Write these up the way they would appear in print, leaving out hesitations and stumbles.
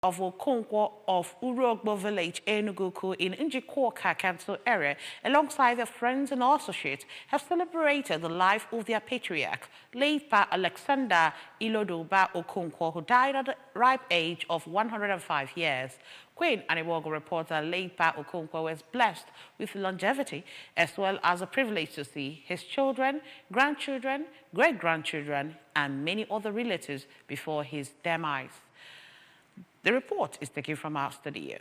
of Okonkwo of Urogbo village, Enugwu Ukwu in Enugwu Ukwu Council area, alongside their friends and associates, have celebrated the life of their patriarch, late Pa Alexander Ilodoba Okonkwo, who died at the ripe age of 105 years. Queen Aniwogo reports that late Pa Okonkwo was blessed with longevity, as well as a privilege to see his children, grandchildren, great-grandchildren, and many other relatives before his demise. The report is taken from our studio.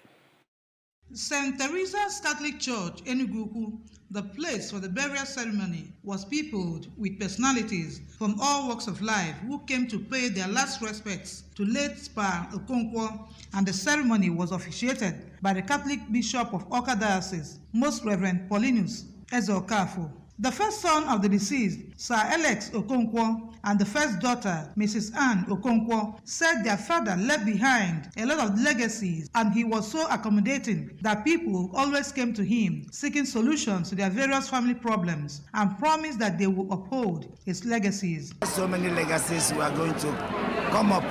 St. Teresa's Catholic Church, Enugwu Ukwu, the place for the burial ceremony, was peopled with personalities from all walks of life who came to pay their last respects to late Pa Okonkwo, and the ceremony was officiated by the Catholic Bishop of Awka Diocese, Most Reverend Paulinus Eze Okafor. The first son of the deceased, Sir Alex Okonkwo, and the first daughter, Mrs. Anne Okonkwo, said their father left behind a lot of legacies, and he was so accommodating that people always came to him seeking solutions to their various family problems, and promised that they would uphold his legacies. So many legacies we are going to come up.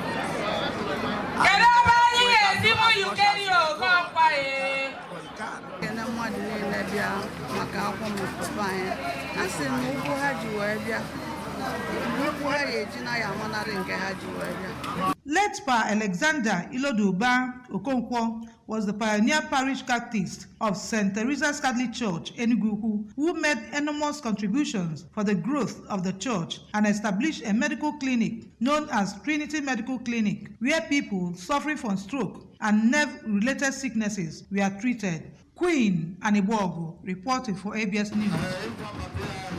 Late Pa Alexander Ilodoba Okonkwo was the pioneer parish catechist of St. Teresa's Catholic Church, Enugwu Ukwu, who made enormous contributions for the growth of the church and established a medical clinic known as Trinity Medical Clinic, where people suffering from stroke and nerve-related sicknesses were treated. Queen Aniwogo reporting for ABS News.